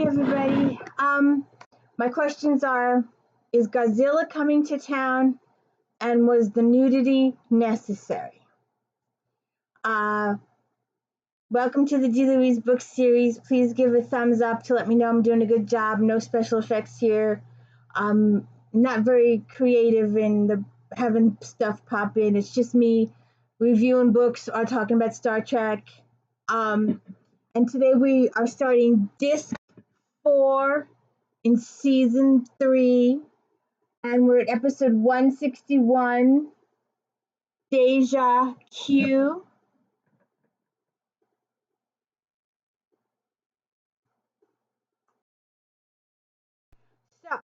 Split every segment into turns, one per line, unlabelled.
everybody. My questions are, is Godzilla coming to town, and was the nudity necessary? Welcome to the D. Louise book series. Please give a thumbs up to let me know I'm doing a good job. No special effects here. Not very creative in the having stuff pop in. It's just me reviewing books or talking about Star Trek. And today we are starting disc 4 in season 3, and we're at episode 161, Deja Q. So,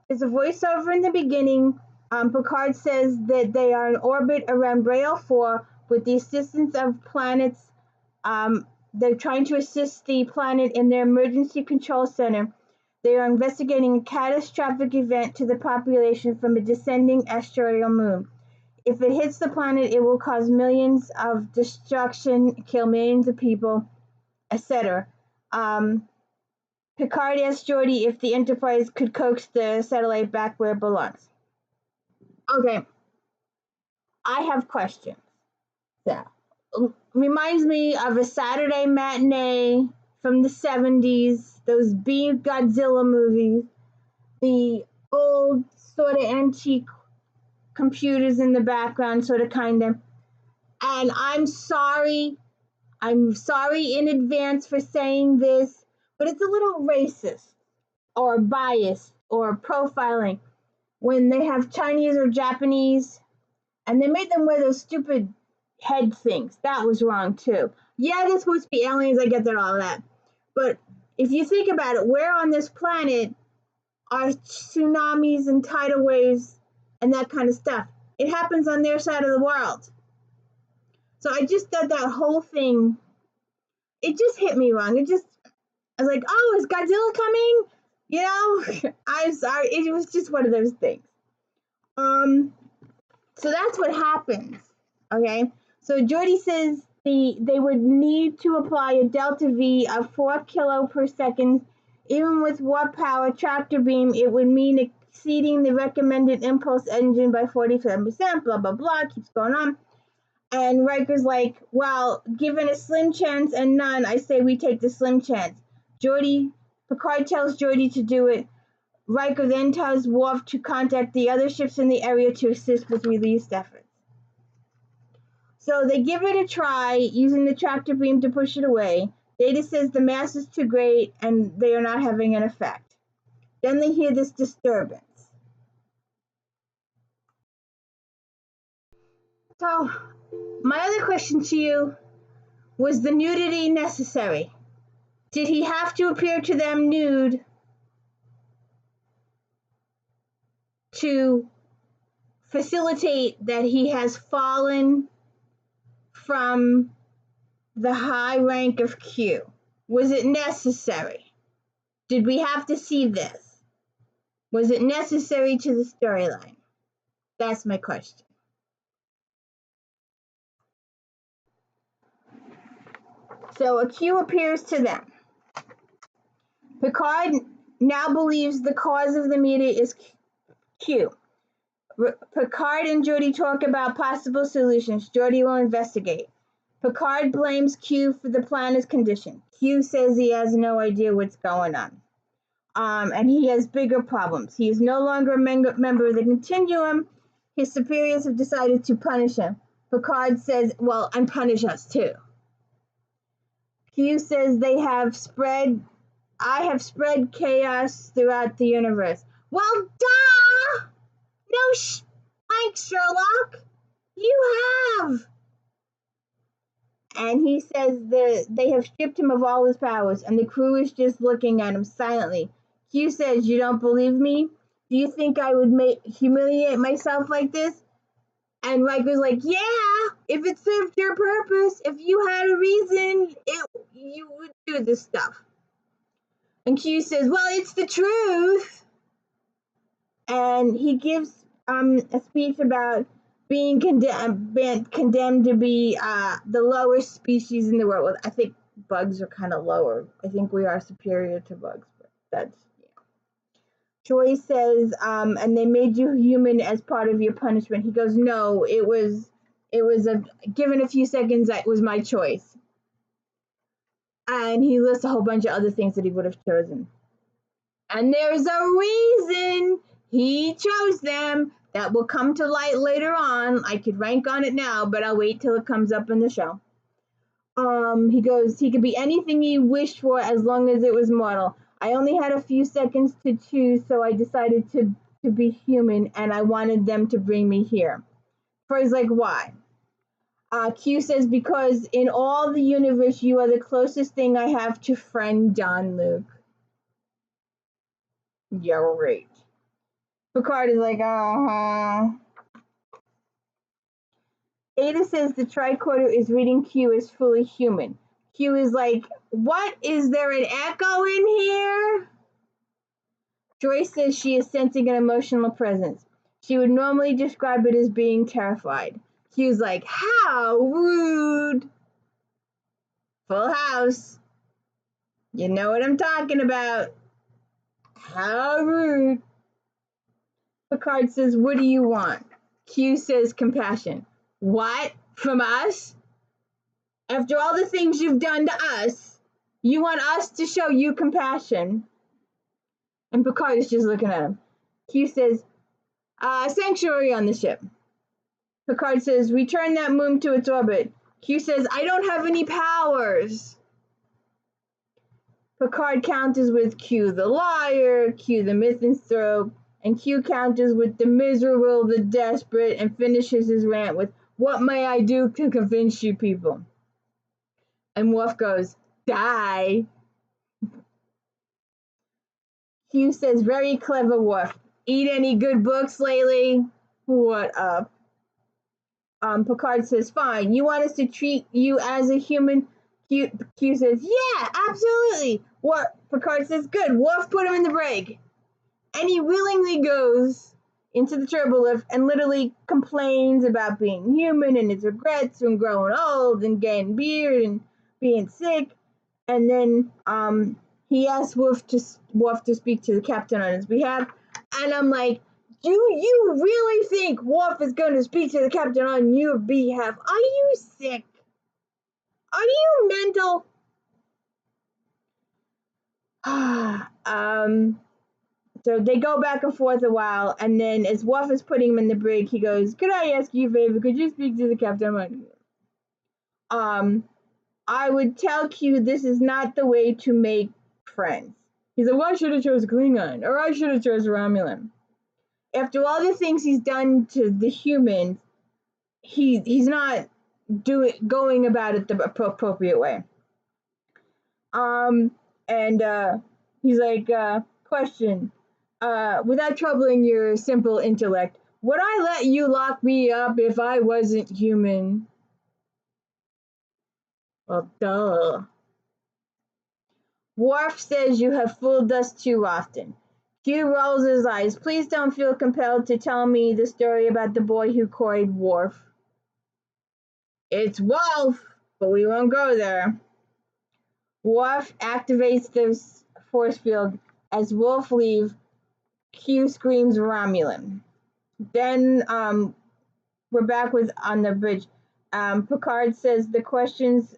there's a voiceover in the beginning. Picard says that they are in orbit around Braille 4 with the assistance of planets. They're trying to assist the planet in their emergency control center. They are investigating a catastrophic event to the population from a descending asteroidal moon. If it hits the planet, it will cause millions of destruction, kill millions of people, etc. Picard asked Geordi if the Enterprise could coax the satellite back where it belongs. Okay, I have questions. So, reminds me of a Saturday matinee from the 70s, those B Godzilla movies, the old sort of antique computers in the background, sort of kind of. And I'm sorry in advance for saying this, but it's a little racist or biased or profiling when they have Chinese or Japanese and they made them wear those stupid head things. That was wrong too. Yeah, they're supposed to be aliens, I get that, all that. But if you think about it, where on this planet are tsunamis and tidal waves and that kind of stuff? It happens on their side of the world. So I just thought that whole thing, it just hit me wrong. I was like, oh, is Godzilla coming? You know, I'm sorry. It was just one of those things. So that's what happens. Okay. So Geordi says they would need to apply a delta V of 4 kilo per second. Even with warp power tractor beam, it would mean exceeding the recommended impulse engine by 47%, blah, blah, blah, keeps going on. And Riker's like, well, given a slim chance and none, I say we take the slim chance. Picard tells Geordi to do it. Riker then tells Worf to contact the other ships in the area to assist with release efforts. So they give it a try, using the tractor beam to push it away. Data says the mass is too great and they are not having an effect. Then they hear this disturbance. So, my other question to you, was the nudity necessary? Did he have to appear to them nude to facilitate that he has fallen from the high rank of Q? Was it necessary? Did we have to see this? Was it necessary to the storyline? That's my question. So a Q appears to them. Picard now believes the cause of the meteor is Q. Picard and Geordi talk about possible solutions. Geordi will investigate. Picard blames Q for the planet's condition. Q says he has no idea what's going on. And he has bigger problems. He is no longer a member of the Continuum. His superiors have decided to punish him. Picard says, well, and punish us too. Q says I have spread chaos throughout the universe. Well, duh! No, thanks, Sherlock. You have. And he says that they have stripped him of all his powers, and the crew is just looking at him silently. Q says, you don't believe me? Do you think I would humiliate myself like this? And Riker's like, yeah, if it served your purpose, if you had a reason, you would do this stuff. And Q says, well, it's the truth. And he gives a speech about being condemned to be the lowest species in the world. Well, I think bugs are kind of lower. I think we are superior to bugs. But That's Joy says, and they made you human as part of your punishment. He goes, no, it was a given a few seconds. That was my choice. And he lists a whole bunch of other things that he would have chosen. And there's a reason he chose them that will come to light later on. I could rank on it now, but I'll wait till it comes up in the show. He goes, he could be anything he wished for as long as it was mortal. I only had a few seconds to choose, so I decided to be human, and I wanted them to bring me here. Froy's like, why? Q says, because in all the universe, you are the closest thing I have to friend Jean-Luc. Yeah, right. Picard is like, Ada says the tricorder is reading Q as fully human. Q is like, what? Is there an echo in here? Joyce says she is sensing an emotional presence. She would normally describe it as being terrified. Q's like, how rude. Full house. You know what I'm talking about. How rude. Picard says, what do you want? Q says, compassion. What? From us? After all the things you've done to us, you want us to show you compassion? And Picard is just looking at him. Q says, sanctuary on the ship. Picard says, return that moon to its orbit. Q says, I don't have any powers. Picard counters with Q the liar, Q the misanthrope, and Q counters with the miserable, the desperate, and finishes his rant with, what may I do to convince you people? And Worf goes, die. Q says, very clever, Worf. Eat any good books lately? What up? Picard says, fine. You want us to treat you as a human? Q says, yeah, absolutely. What? Picard says, good. Worf, put him in the brig. And he willingly goes into the turbolift and literally complains about being human and his regrets from growing old and getting beard and being sick. And then he asks Worf to speak to the captain on his behalf. And I'm like, do you really think Worf is going to speak to the captain on your behalf? Are you sick? Are you mental? So they go back and forth a while, and then as Worf is putting him in the brig, he goes, could I ask you a favor? Could you speak to the captain? I would tell Q this is not the way to make friends. He's like, well, I should have chose Klingon, or I should have chose Romulan. After all the things he's done to the humans, he's not going about it the appropriate way. He's like, question, without troubling your simple intellect, would I let you lock me up if I wasn't human? Well, duh. Worf says you have fooled us too often. Q rolls his eyes. Please don't feel compelled to tell me the story about the boy who coyed Worf. It's Worf, but we won't go there. Worf activates the force field. As Worf leaves, Q screams Romulan. Then we're back on the bridge. Picard says the questions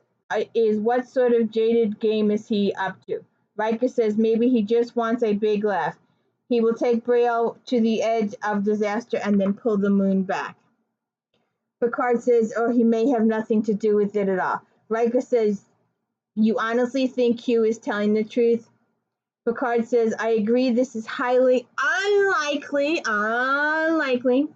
is what sort of jaded game is he up to? Riker says maybe he just wants a big laugh. He will take Braille to the edge of disaster and then pull the moon back. Picard says, or he may have nothing to do with it at all. Riker says, you honestly think Q is telling the truth? Picard says, I agree this is highly unlikely,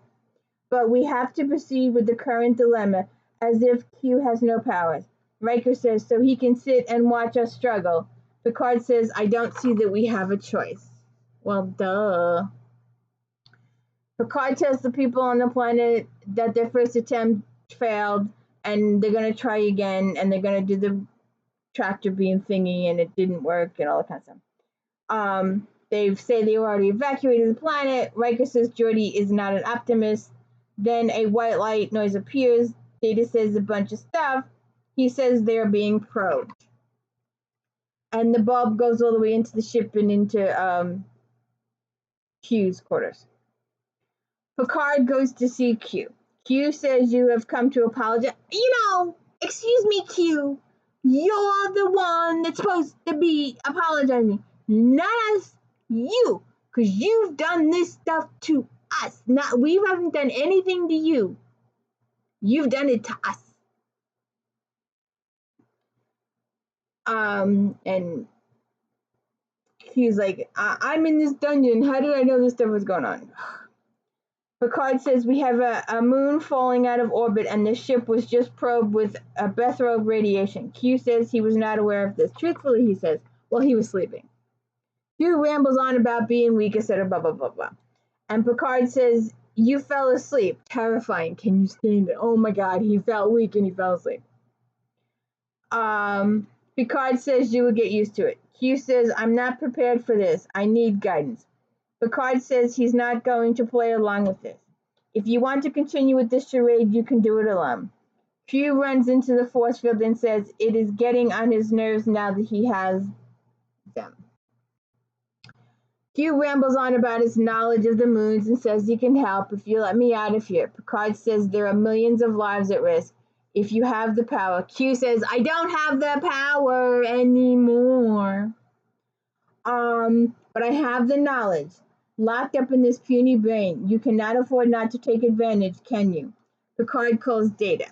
but we have to proceed with the current dilemma as if Q has no powers. Riker says, so he can sit and watch us struggle. Picard says, I don't see that we have a choice. Well, duh. Picard tells the people on the planet that their first attempt failed and they're going to try again and they're going to do the tractor beam thingy and it didn't work and all that kind of stuff. They say they already evacuated the planet. Riker says Geordi is not an optimist. Then a white light noise appears. Data says a bunch of stuff. He says they're being probed. And the bulb goes all the way into the ship and into Q's quarters. Picard goes to see Q. Q says you have come to apologize. Excuse me, Q. You're the one that's supposed to be apologizing, not us. You, because you've done this stuff to us. Not we haven't done anything to you. You've done it to us. And Q's like, I'm in this dungeon. How did I know this stuff was going on? Picard says we have a moon falling out of orbit and the ship was just probed with a Bethrobe radiation. Q says he was not aware of this. Truthfully, he says, well, he was sleeping. Q rambles on about being weak, etc., blah, blah, blah, blah. And Picard says, you fell asleep. Terrifying. Can you stand it? Oh my God, he felt weak and he fell asleep. Picard says you will get used to it. Q says, I'm not prepared for this. I need guidance. Picard says he's not going to play along with this. If you want to continue with this charade, you can do it alone. Q runs into the force field and says it is getting on his nerves now that he has them. Q rambles on about his knowledge of the moons and says he can help if you let me out of here. Picard says there are millions of lives at risk. If you have the power. Q says, I don't have the power anymore. But I have the knowledge. Locked up in this puny brain. You cannot afford not to take advantage, can you? Picard calls Data.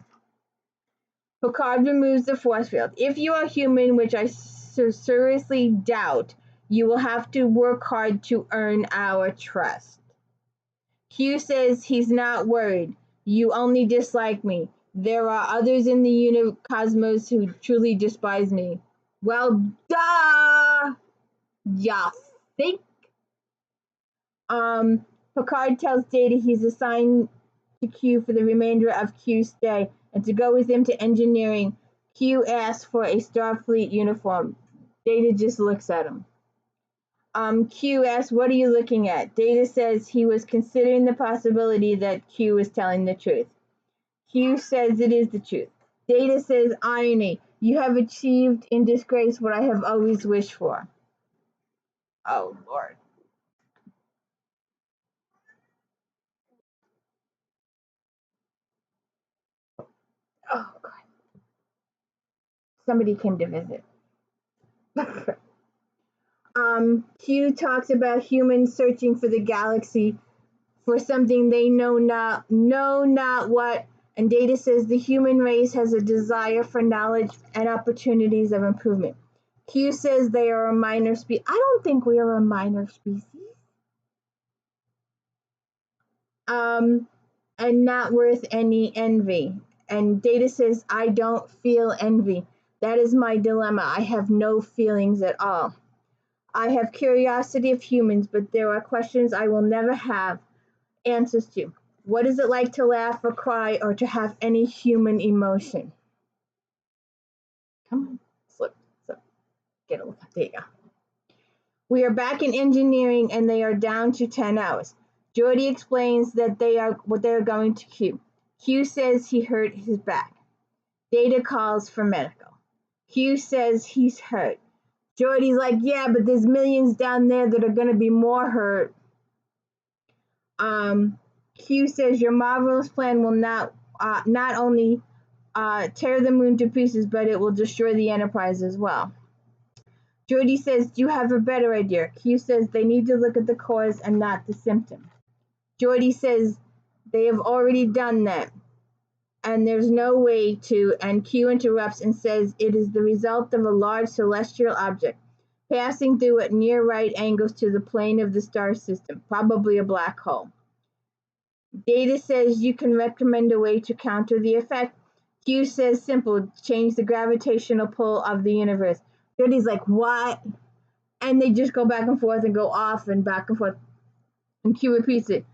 Picard removes the force field. If you are human, which I seriously doubt, you will have to work hard to earn our trust. Q says he's not worried. You only dislike me. There are others in the cosmos who truly despise me. Well, duh! Ya think? Picard tells Data he's assigned to Q for the remainder of Q's stay and to go with him to engineering. Q asks for a Starfleet uniform. Data just looks at him. Q asks, what are you looking at? Data says he was considering the possibility that Q is telling the truth. Q says it is the truth. Data says, irony. You have achieved in disgrace what I have always wished for. Oh, Lord. Oh, God. Somebody came to visit. Q talks about humans searching for the galaxy for something they know not what, and Data says the human race has a desire for knowledge and opportunities of improvement. Q says they are a minor species. I don't think we are a minor species. And not worth any envy. And Data says, I don't feel envy. That is my dilemma. I have no feelings at all. I have curiosity of humans, but there are questions I will never have answers to. What is it like to laugh or cry or to have any human emotion? Come on, slip. Get a look. There you go. We are back in engineering and they are down to 10 hours. Geordi explains that they are going to Q. Q says he hurt his back. Data calls for medical. Q says he's hurt. Geordi's like, yeah, but there's millions down there that are going to be more hurt. Q says your marvelous plan will not only tear the moon to pieces, but it will destroy the Enterprise as well. Geordi says, do you have a better idea? Q says they need to look at the cause and not the symptom. Geordi says they have already done that, and there's no way to, and Q interrupts and says it is the result of a large celestial object passing through at near right angles to the plane of the star system, probably a black hole. Data says you can recommend a way to counter the effect. Q says simple, change the gravitational pull of the universe. Geordi's like, what? And they just go back and forth and go off and back and forth. And Q repeats it.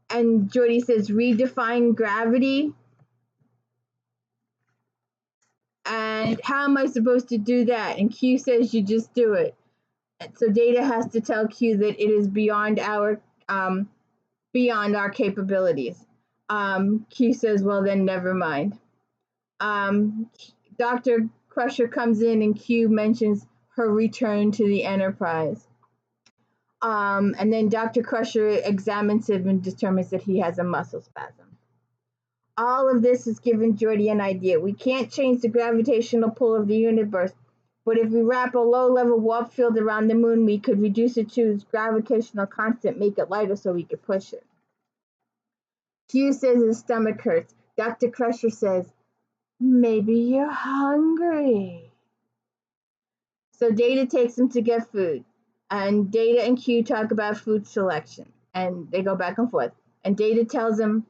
And Geordi says, redefine gravity. And how am I supposed to do that? And Q says, you just do it. And so Data has to tell Q that it is beyond our capabilities. Q says, well, then never mind. Dr. Crusher comes in and Q mentions her return to the Enterprise. And then Dr. Crusher examines him and determines that he has a muscle spasm. All of this has given Geordi an idea. We can't change the gravitational pull of the universe, but if we wrap a low-level warp field around the moon, we could reduce it to its gravitational constant, make it lighter so we could push it. Q says his stomach hurts. Dr. Crusher says, maybe you're hungry. So Data takes him to get food, and Data and Q talk about food selection, and they go back and forth. And Data tells him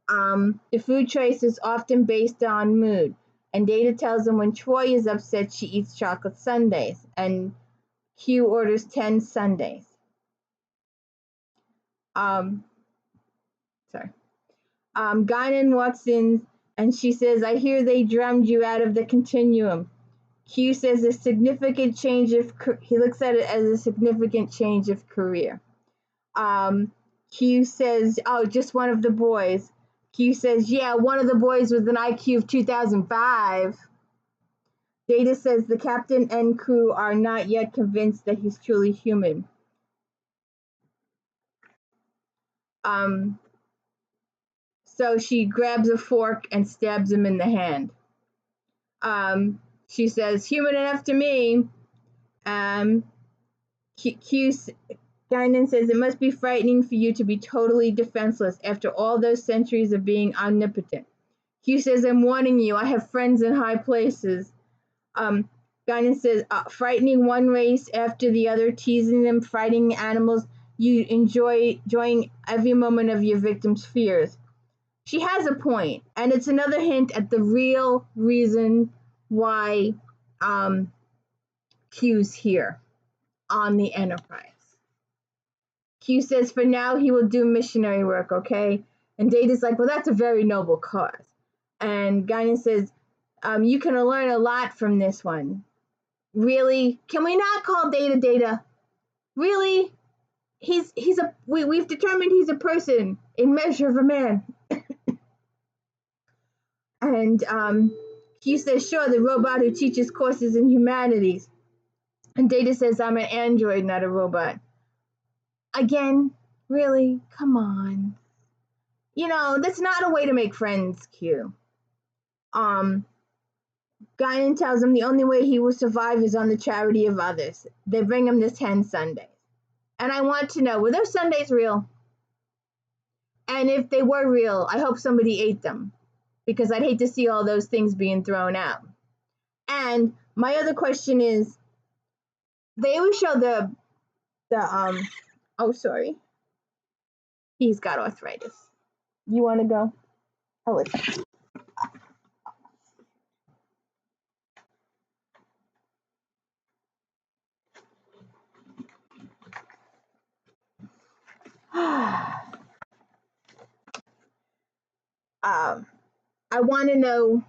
the food choice is often based on mood. And Data tells him when Troy is upset, she eats chocolate sundaes, and Q orders 10 sundaes. Guinan walks in, and she says, I hear they drummed you out of the continuum. Q says a significant change of, he looks at it as a significant change of career. Q says, oh, just one of the boys. Q says, yeah, one of the boys with an IQ of 2005. Data says the captain and crew are not yet convinced that he's truly human. So she grabs a fork and stabs him in the hand. She says, human enough to me. Guinan says, it must be frightening for you to be totally defenseless after all those centuries of being omnipotent. Q says, I'm warning you, I have friends in high places. Guinan says, frightening one race after the other, teasing them, fighting animals, you enjoying every moment of your victim's fears. She has a point, and it's another hint at the real reason why Q's here on the Enterprise. Q says for now he will do missionary work, okay? And Data's like, well, that's a very noble cause. And Guinan says, you can learn a lot from this one. Really? Can we not call Data Data? Really? We've determined he's a person, a measure of a man. And Q says, sure, the robot who teaches courses in humanities. And Data says, I'm an android, not a robot. Again, really? Come on. You know, that's not a way to make friends, Q. Guinan tells him the only way he will survive is on the charity of others. They bring him the 10 sundaes. And I want to know, were those sundaes real? And if they were real, I hope somebody ate them, because I'd hate to see all those things being thrown out. And my other question is, they always show oh, sorry. He's got arthritis. You want to go? Oh, it's... I want to know,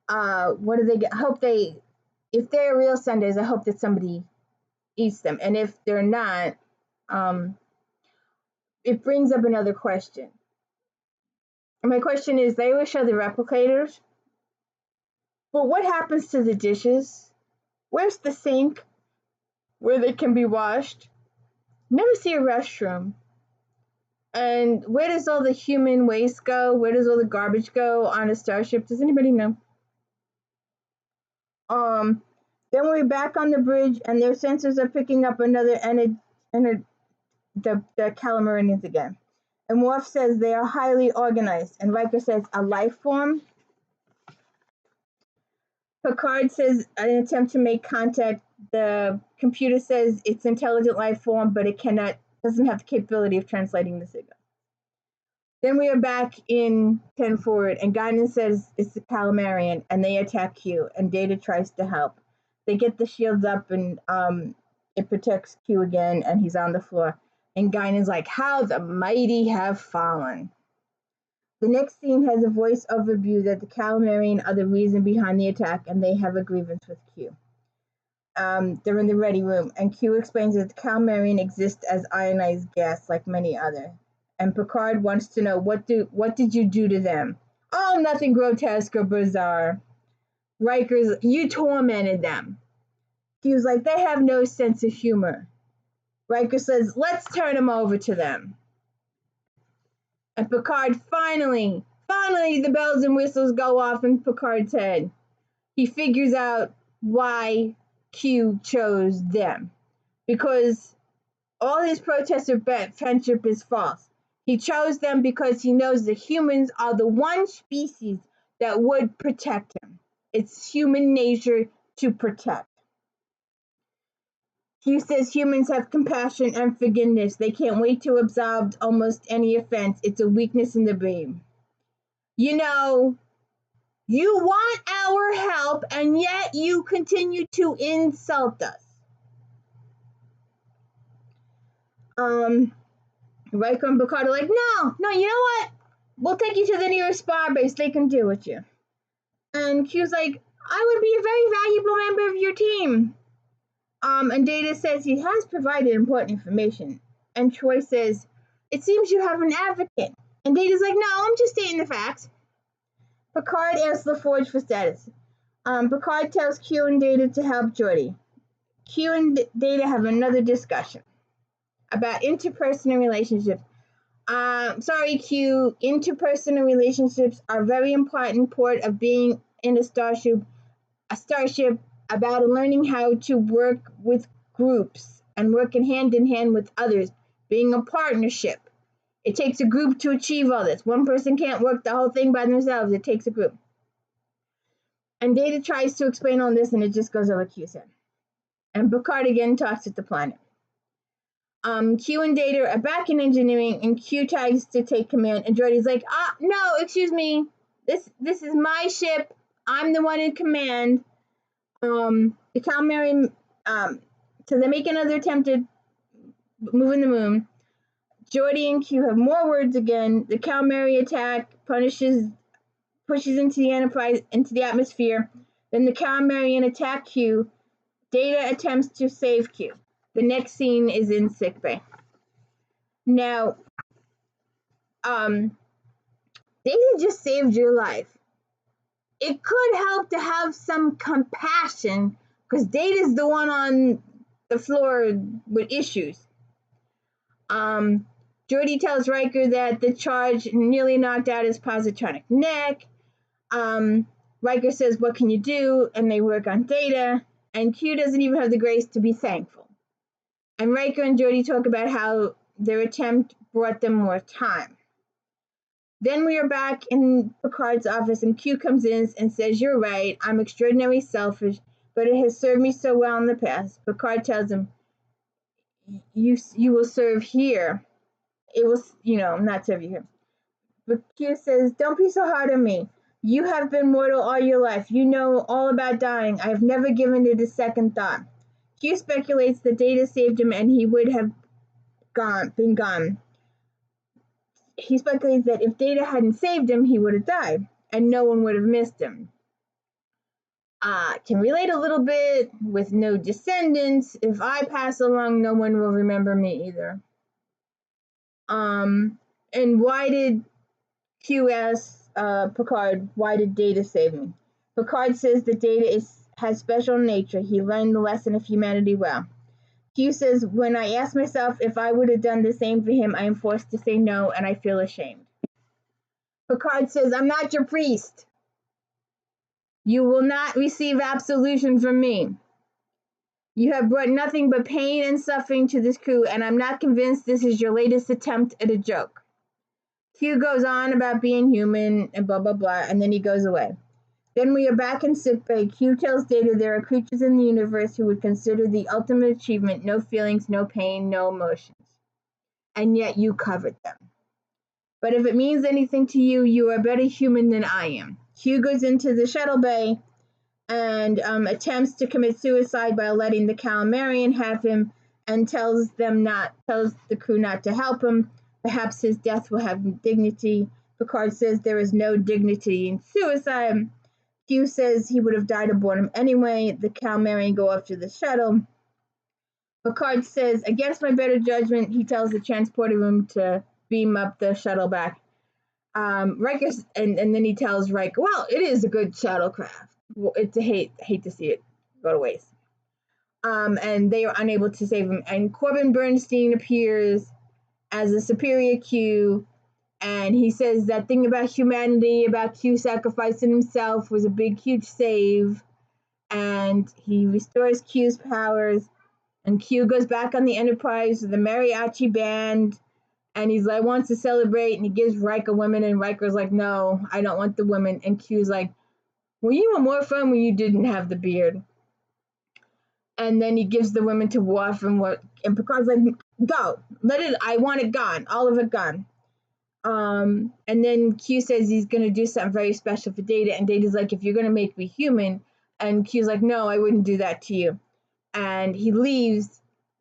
what do they get? I hope if they're real sundaes, I hope that somebody eats them. And if they're not, it brings up another question. And my question is, they always show the replicators, but what happens to the dishes? Where's the sink where they can be washed? Never see a restroom. And where does all the human waste go? Where does all the garbage go on a starship? Does anybody know? Then we're back on the bridge, and their sensors are picking up another the Calamarians again. And Worf says they are highly organized, and Riker says a life form. Picard says an attempt to make contact. The computer says it's intelligent life form, but it doesn't have the capability of translating the signal. Then we are back in 10 forward, and Guinan says it's the Calamarian, and they attack Q, and Data tries to help. They get the shields up, and it protects Q again, and he's on the floor. And Guinan's like, how the mighty have fallen. The next scene has a voice-over view that the Calamarian are the reason behind the attack, and they have a grievance with Q. They're in the ready room, and Q explains that the Calamarian exists as ionized gas like many others. And Picard wants to know, what did you do to them? Oh, nothing grotesque or bizarre. Riker's, you tormented them. Q's like, they have no sense of humor. Riker says, let's turn him over to them. And Picard finally, the bells and whistles go off in Picard's head. He figures out why Q chose them. Because all his protests of friendship is false. He chose them because he knows the humans are the one species that would protect him. It's human nature to protect. Q says humans have compassion and forgiveness. They can't wait to absolve almost any offense. It's a weakness in the brain. You know, you want our help, and yet you continue to insult us. Riker and Picard are like, no, you know what? We'll take you to the nearest spar base. They can deal with you. And Q's like, I would be a very valuable member of your team. And Data says he has provided important information. And Troy says, it seems you have an advocate. And Data's like, no, I'm just stating the facts. Picard asks LaForge for status. Picard tells Q and Data to help Geordi. Q and Data have another discussion about interpersonal relationships. Sorry, Q. Interpersonal relationships are a very important part of being in a starship about learning how to work with groups and working hand in hand with others, being a partnership. It takes a group to achieve all this. One person can't work the whole thing by themselves. It takes a group. And Data tries to explain all this, and it just goes over Q's head. And Picard again talks at the planet. Q and Data are back in engineering, and Q tries to take command, and Geordi's like, no, excuse me. This is my ship. I'm the one in command. The Calamari, so they make another attempt at moving the moon. Geordi and Q have more words again. The Calamari attack pushes into the Enterprise, into the atmosphere. Then the Calamarian attack Q. Data attempts to save Q. The next scene is in sickbay. Now, Data just saved your life. It could help to have some compassion, because Data's the one on the floor with issues. Geordi tells Riker that the charge nearly knocked out his positronic neck. Riker says, what can you do? And they work on Data. And Q doesn't even have the grace to be thankful. And Riker and Geordi talk about how their attempt brought them more time. Then we are back in Picard's office, and Q comes in and says, you're right, I'm extraordinarily selfish, but it has served me so well in the past. Picard tells him, you will serve here. It will, not serve you here. But Q says, don't be so hard on me. You have been mortal all your life. You know all about dying. I have never given it a second thought. Q speculates that Data saved him and he would have been gone. He speculates that if Data hadn't saved him, he would have died, and no one would have missed him. Can relate a little bit with no descendants. If I pass along, no one will remember me either. And why did Q ask Picard, why did Data save me? Picard says that Data has special nature. He learned the lesson of humanity well. Q says, when I ask myself if I would have done the same for him, I am forced to say no, and I feel ashamed. Picard says, I'm not your priest. You will not receive absolution from me. You have brought nothing but pain and suffering to this crew, and I'm not convinced this is your latest attempt at a joke. Q goes on about being human and blah, blah, blah, and then he goes away. Then we are back in sickbay. Q tells Data there are creatures in the universe who would consider the ultimate achievement no feelings, no pain, no emotions. And yet you covered them. But if it means anything to you, you are a better human than I am. Q goes into the shuttle bay and attempts to commit suicide by letting the Calamarian have him, and tells the crew not to help him. Perhaps his death will have dignity. Picard says there is no dignity in suicide. Q says he would have died aboard him anyway. The Calamarian go after the shuttle. Picard says, against my better judgment, he tells the transporter room to beam up the shuttle back. Riker, and then he tells Riker, well, it is a good shuttlecraft. Well, it's a hate to see it go to waste. and they are unable to save him. And Corbin Bernstein appears as a superior Q, and he says that thing about humanity, about Q sacrificing himself, was a big, huge save. And he restores Q's powers, and Q goes back on the Enterprise with the mariachi band, and he's like, wants to celebrate, and he gives Riker women, and Riker's like, no, I don't want the women. And Q's like, well, you were more fun when you didn't have the beard. And then he gives the women to Worf, and Picard's like, go, let it, I want it gone, all of it gone. And then Q says he's gonna do something very special for Data, and Data's like, if you're gonna make me human, and Q's like, no, I wouldn't do that to you. And he leaves,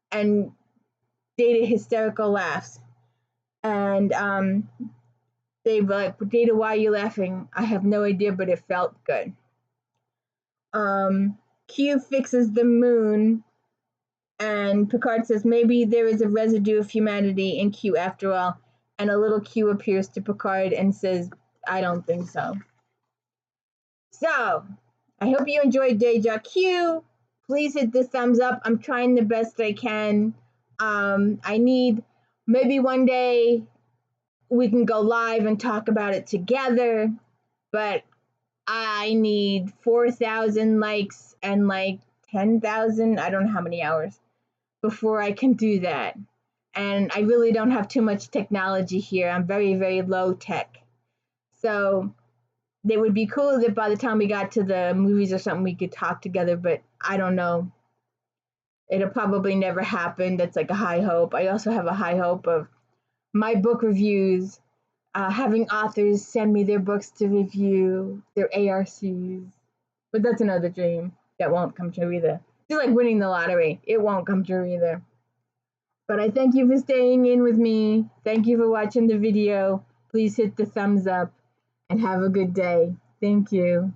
and Data hysterical laughs. And they were like, Data, why are you laughing? I have no idea, but it felt good. Q fixes the moon, and Picard says maybe there is a residue of humanity in Q after all. And a little Q appears to Picard and says, I don't think so. So, I hope you enjoyed Deja. Q, please hit the thumbs up. I'm trying the best I can. I need, maybe one day we can go live and talk about it together, but I need 4,000 likes and like 10,000, I don't know how many hours, before I can do that. And I really don't have too much technology here. I'm very, very low tech. So it would be cool if by the time we got to the movies or something, we could talk together, but I don't know. It'll probably never happen. That's like a high hope. I also have a high hope of my book reviews, having authors send me their books to review, their ARCs. But that's another dream that won't come true either. It's like winning the lottery. It won't come true either. But I thank you for staying in with me. Thank you for watching the video. Please hit the thumbs up and have a good day. Thank you.